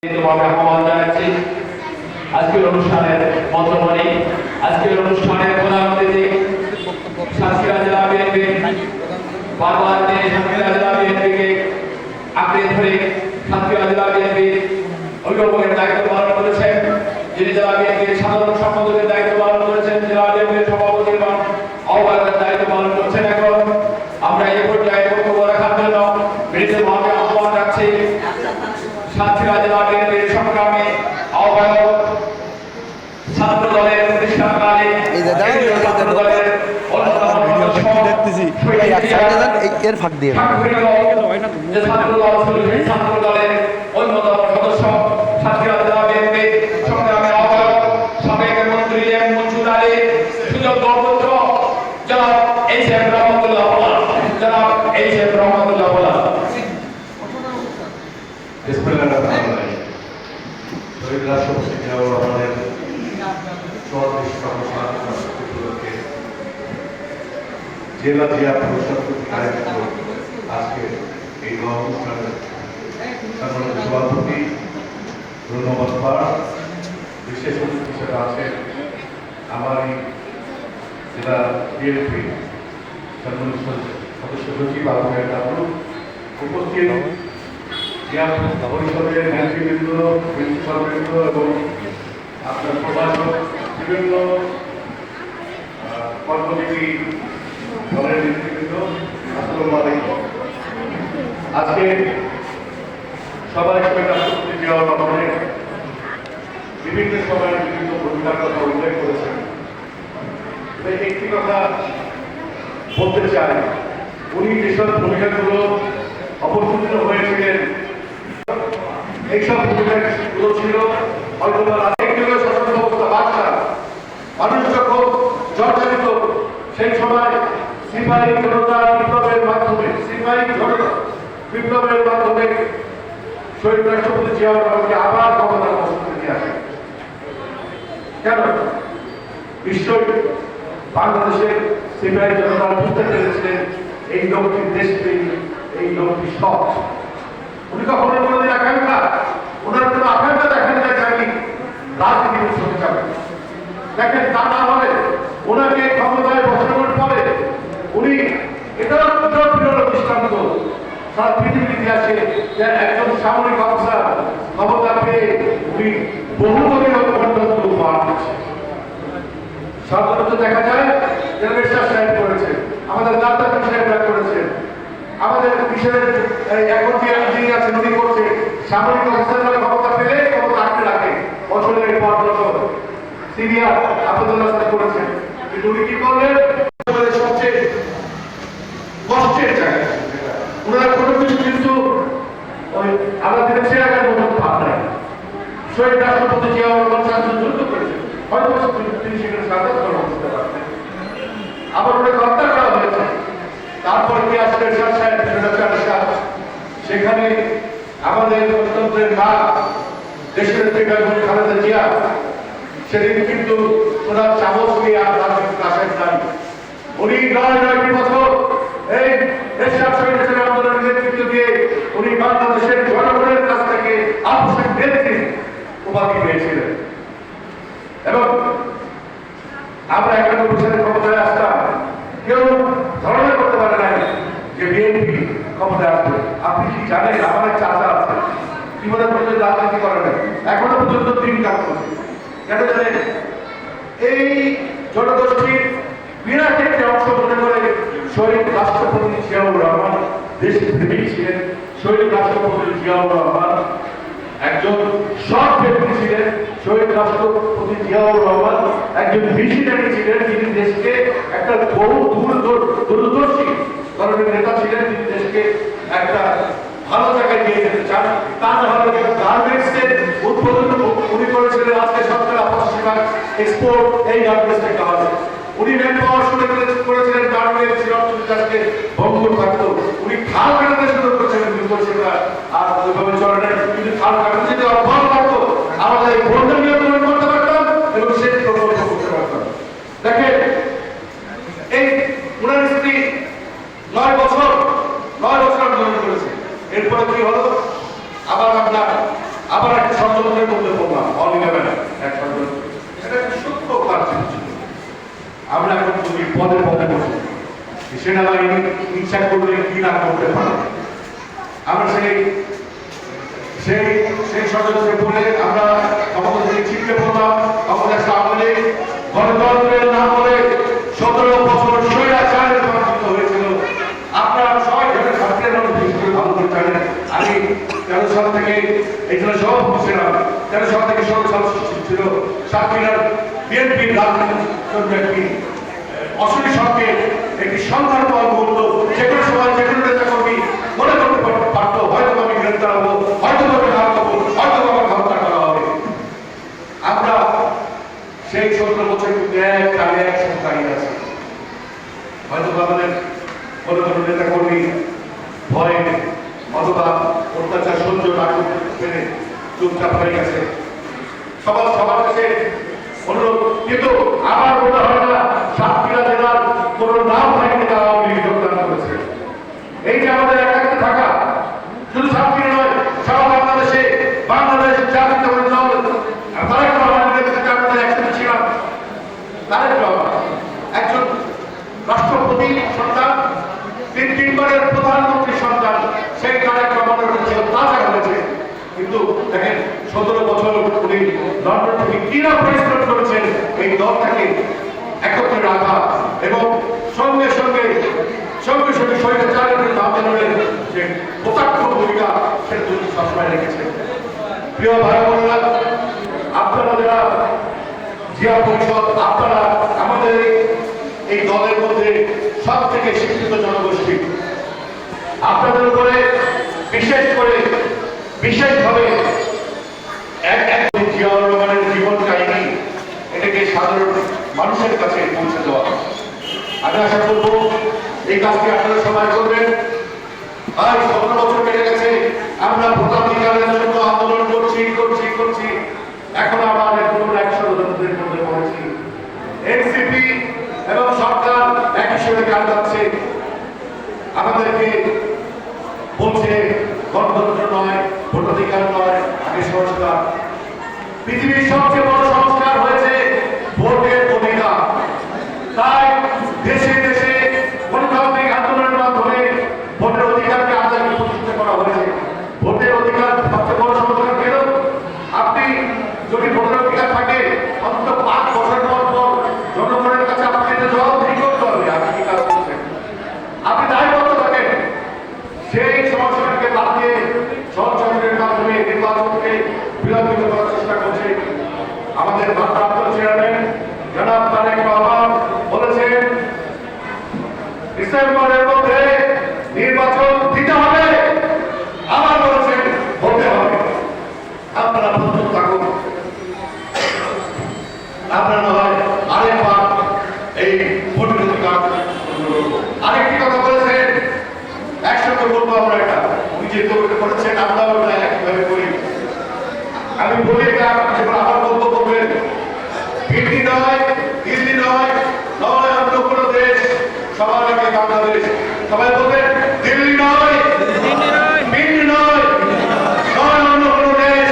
আহ্বান জানাচ্ছি আজকের অনুষ্ঠানের মধ্যমণি আজকের অনুষ্ঠানের প্রধান অতিথি সাতক্ষীরা জেলা বিএনপি বারবার তিনি সাতক্ষীরা জেলা বিএনপিকে আঁকড়ে ধরে সাতক্ষীরা জেলা বিএনপি অভিভাবকের দায়িত্ব পালন করেছেন, যিনি জেলা বিএনপির সাধারণ সম্পাদকের দায়িত্ব পালন করেছেন, জেলা বিএনপির সভাপতি এবং আহ্বায়কের দায়িত্ব পালন করছেন। এখন আমরা এই পর্যায়ে বক্তব্য রাখার জন্য বিনীতভাবে আহ্বান রাখছি সাতক্ষীরা জেলা বিএনপির সংগ্রামী আহ্বায়ক ছাত্র দলের প্রতিষ্ঠাকালে ছাত্র দলের এর ফাঁক দিয়ে ছাত্র দলের অন্যতম সদস্য সাতক্ষীরা জেলা বিএনপির সংগ্রামী আহ্বায়ক সাবেক মন্ত্রী এম মনসুর আলী সুযোগ্য পুত্র জনাব এইচ এম রহমতুল্লাহ পোলা, জনাব এইচ এম রহমতুল্লাহ পোলা। শহীদ রাষ্ট্রপতি জিয়াউর রহমানের 34তম স্বাধীনতা উপলক্ষে জেলা জিয়া পুরস্কার আয়োজিত আজকে এই অনুষ্ঠানের সম্মানিত সভাপতি ধন্যবাদ পাঠ বিশেষ অতিথি হিসেবে আছেন আমার এই জেলা বিএনপি সম্মানিত সদস্য সচিব আবু তাবরুক, উপস্থিত পরিষদের নেতৃবৃন্দ, প্রিন্সিপালবৃন্দ এবং আপনার প্রশাসক, বিভিন্ন কর্মজীবী দলের নেতৃবৃন্দ, আসসালামু আলাইকুম। আজকে সবাই রাষ্ট্রপতি জিয়াউর রহমানের বিভিন্ন সময়ের বিভিন্ন ভূমিকার কথা উল্লেখ করেছেন। একটি কথা বলতে চাই, উনি যেসব ভূমিকাগুলো অবতীর্ণ হয়েছিলেন এইসব ভূমিকাগুলো ছিল হয়তো শাসন ব্যবস্থা বাচ্চা মানুষ যখন জর্জরিত, সেই সময় সিপাহী জনতা বিপ্লবের মাধ্যমে শহীদ রাষ্ট্রপতি জিয়াউর রহমানকে আবার ক্ষমতার বসতে নিয়ে আসে। কেন? নিশ্চয়ই বাংলাদেশের সিপাহী জনতা বুঝতে পেরেছিলেন এই লোকটির দেশপ্রেমী, এই লোকটি সৎ। উনি কখনো কোনোদিন আকাঙ্ক্ষা, ওনার কোনো আকাঙ্ক্ষা দেখেন না যে আমি রাজনীতির সঙ্গে যাবেন। দেখেন, তা না হলে ওনাকে ক্ষমতায় বসানোর পরে উনি এটাও দৃষ্টান্ত সারা পৃথিবীর ইতিহাসে যে একজন সামরিক অফিসার ক্ষমতা পেয়ে উনি বহুদলীয় গণতন্ত্র উপহার দিচ্ছেন। সাধারণত দেখা যায় যে বিশ্বাস সাহেব করেছেন, আমাদের দাদা সাহেবরা করেছেন, আমাদের বিশেষ এখন যিনি আছেন উনি করছে। সামরিক অফিসাররা ক্ষমতা পেলে ক্ষমতা আটকে রাখে বছরের পর বছর। সিরিয়া আবদুল্লাহ সাহেব করেছেন, কিন্তু উনি কি করলেন? সবচেয়ে কষ্টের জায়গা ওনারা কোনো কিছু কিন্তু ওই আমাদের চেয়ারের মতো ভাব নাই। শহীদ রাষ্ট্রপতি জিয়াউর রহমান সাথে যুদ্ধ করেছেন, হয়তো তিনি সেখানে সাধারণ গ্রহণ করতে পারতেন। আবার ওনাকে হত্যা করা হয়েছে। তারপর কি আসলে সেখানে আমাদের গণতন্ত্রের মা দেশের নেত্রী বেগম খালেদা জিয়া সেদিন কিন্তু ওনার চামচ নিয়ে আর রাজনীতিতে আসেন নাই। উনি 9টি বছর এই এরশাদ শহীদ আন্দোলনের নেতৃত্ব দিয়ে উনি বাংলাদেশের জনগণের কাছ থেকে আবশ্যক নেত্রী উপাধি পেয়েছিলেন। এবং আমরা 91 সালে ক্ষমতায় আসতাম, কেউ ধারণা করতে পারে নাই যে বিএনপি ক্ষমতায় আসবে। আপনি কি জানেন, আমার এক চাচা আছে, কি মনে করছেন রাজনীতি করে না, এখনো পর্যন্ত দিন কাজ করছে। কেন জানেন? এই জনগোষ্ঠীর বিরাট একটি অংশ মনে করে শহীদ রাষ্ট্রপতি জিয়াউর রহমান দেশপ্রেমিক ছিলেন। শহীদ রাষ্ট্রপতি জিয়াউর রহমান একজন সৎ ব্যক্তি ছিলেন। শহীদ রাষ্ট্রপতি জিয়াউর রহমান একজন ভিশনারি ছিলেন, যিনি দেশকে একটা বহু দূরদর্শী ধরনের নেতা ছিলেন, যিনি দেশকে একটা ভালো জায়গায় নিয়ে যেতে চান। তা না হলে গার্মেন্টসের উৎপাদন উনি করেছিলেন। আজকে সরকার 85% এক্সপোর্ট এই গার্মেন্টস থেকে হবে। উনি ম্যান পাওয়ার শুরু করেছিলেন গার্মেন্টস অর্থনীতিকে ভঙ্গুর থাকত। উনি খাল কাটাতে শুরু করেছিলেন, কিন্তু সেটা আর ওইভাবে চলে না। কিন্তু খাল কাটাতে যদি অভাব থাকতো, আমাদের এই বন্যা নিয়ন্ত্রণ করতে পারতাম এবং সেচ প্রকল্প করতে পারতাম। দেখেন, এই ওনার স্ত্রী 9 বছর আন্দোলন করেছে। এরপরে কি হলো? আবার আপনার আবার একটা ষড়যন্ত্রের মধ্যে পড়লাম, অল ইলেভেন এক ষড়যন্ত্র। এটা একটা সূক্ষ্ম কাজ ছিল। আমরা এখন তুমি পদে পদে বসে সেনাবাহিনী ইচ্ছা করলে কি না করতে পারে। আমরা সেই ষড়যন্ত্রে পড়ে আমরা ক্ষমতা থেকে ছিটকে পড়লাম। ক্ষমতা সামনে গণতন্ত্রের নাম বলে 17 বছর স্বৈরাচারে রূপান্তরিত হয়েছিল। আপনারা সবাই ধরে ছাত্রের মানুষ বিশেষ করে ভালো করে জানেন, আমি 13 সাল থেকে এখানে সভাপতি ছিলাম। 13 সাল থেকে 16 সাল ছিল সাতক্ষীরার বিএনপির রাজনীতি অশনি সঙ্গে একটি সন্ধ্যার পর মুহূর্ত যে কোনো সময় যে কোনো নেতা কর্মী মনে করতে পারতো হয়তো আমি গ্রেপ্তার হবো, হয়তো আমি ঘাত হবো, হয়তো আমাকে হত্যা করা হবে। আমরা সেই 17 বছর কিন্তু একসাথে দাঁড়িয়ে আছি। হয়তো আমাদের কোনো কোনো নেতা কর্মী ভয়ে অথবা অত্যাচার সহ্য না করতে পেরে চুপচাপ হয়ে গেছে। সবার কাছে অনুরোধ, কিন্তু আমার মনে হয় না সাতক্ষীরা জেলার কোন নাম থাকলে তারা আওয়ামী লীগ যোগদান করেছে। এই যে আমাদের একাত্মে থাকা, শুধু সাতক্ষীরা নয়, সারা বাংলাদেশে বাংলাদেশ জাতীয়তাবাদী দল তারেক রহমানের নেতৃত্বে একসাথে ছিলাম। তারেক রহমান একজন রাষ্ট্রপতি সন্তান, তিনবারের প্রধানমন্ত্রী সন্তান, সেই তারেক রহমানের হচ্ছে তাজা হয়েছে। কিন্তু দেখেন 17 বছর উনি লন্ডন থেকে কিনা পরিশ্রম করেছেন এই দলটাকে একত্রে রাখা এবং সঙ্গে সঙ্গে স্বৈরাচারের আন্দোলনের যে প্রত্যক্ষ ভূমিকা সেটা তিনি সবসময় রেখেছেন। প্রিয় ভাই বোনেরা, আপনারা যারা জিয়া পরিষদ, আপনারা আমাদের এই দলের মধ্যে সব থেকে শিক্ষিত জনগোষ্ঠী। আপনাদের উপরে বিশেষভাবে জিয়াউর রহমানের জীবন কাহিনী এটাকে সাধারণ মানুষের কাছে পৌঁছে দেওয়া। আমি আশা করবো এই কাজটি আপনারা সবাই করবেন। আজ 17 বছর কেটে গেছে, আমরা ভোটাধিকারের জন্য আন্দোলন করছি। এখন আমাদের কোন এক ষড়যন্ত্রের মধ্যে পড়েছি। এনসিপি এবং সরকার একই সাথে কাজ যাচ্ছে, আমাদেরকে বলছে গণতন্ত্র নয়, ভোটাধিকার নয়, আগে সংস্কার। পৃথিবীর সবচেয়ে বড় সংস্কার হয়েছে ভোটের অধিকার। তাই দেশে গণতান্ত্রিক আন্দোলনের মাধ্যমে ভোটের অধিকারকে আদায় প্রতিষ্ঠিত করা হয়েছে। ভোটের অধিকার সবচেয়ে বড় সংস্কার কেন? আপনি যদি ভোটের অধিকার থাকে অন্তত 5 বছর পর জনগণের কাছে আপনাকে জবাবদিহি করতে হবে আপনি কি কাজ করছেন। আপনি দায়বদ্ধ থাকেন। সেই সংস্কারকে বাদ দিয়ে সংসদের মাধ্যমে নির্বাচনকে বিলম্বিত করার চেষ্টা করছে আমাদের ভারপ্রাপ্ত চেয়ারম্যান জনাব তারেক রহমান বলেছেন ডিসেম্বরের মধ্যে নির্বাচন দিতে হবে। আবার বলেছেন হতে হবে। আপনারা প্রস্তুত থাকুন। আপনারা না হয় আরেকবার এই ভোটের অধিকার। আরেকটি কথা বলেছেন, একসাথে বলবো আমরা, এটা উনি যে করেছেন আমরাও এটা একইভাবে করি। আমি বলি এটা আবার বলবো করবেন, দিল্লি নয় অন্য কোনো দেশ, সবার আগে বাংলাদেশ। সবাই বলবেন দিল্লি নয় অন্য কোনো দেশ,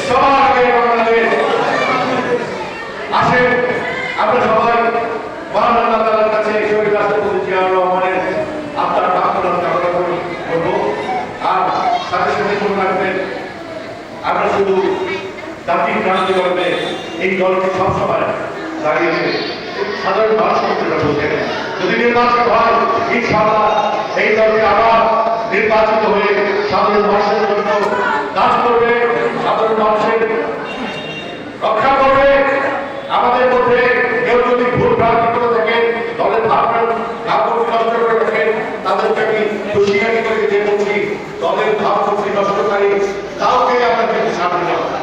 সবার আগে বাংলাদেশ। আসেন আমরা সবাই মহান আল্লাহ তাআলার কাছে শহীদ রাষ্ট্রপতি জিয়াউর রহমানের আপনার কামনা করবো। আর সাথে মনে রাখবেন, আমরা শুধু জাতির ক্রান্তি করবে এই দলকে সবসময় দাঁড়িয়েছে সাধারণ মানুষের বলতে। যদি নির্বাচন হয় ইনশাআল্লাহ এই দলকে আবার নির্বাচিত হয়ে সাধারণ মানুষের জন্য কাজ করবে, সাধারণ মানুষের রক্ষা করবে। আমাদের মধ্যে কেউ যদি ভুল ভ্রান্তি করে থাকে, দলের ভাবনার ভাবমূর্তি নষ্ট করে থাকে, তাদেরকে আমি হুঁশিয়ারি করে যে বলছি, দলের ভাবমূর্তি নষ্টকারী কাউকে আমরা কিন্তু ছাড় দিব না,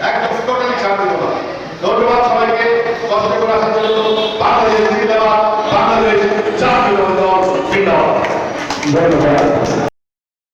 একদম টোটালি ছাড় দিব না। ধন্যবাদ সবাইকে কষ্ট করে আসার জন্য। বাংলাদেশ জিন্দাবাদ, বাংলাদেশ জাতীয়তাবাদী দল জিন্দাবাদ। ধন্যবাদ।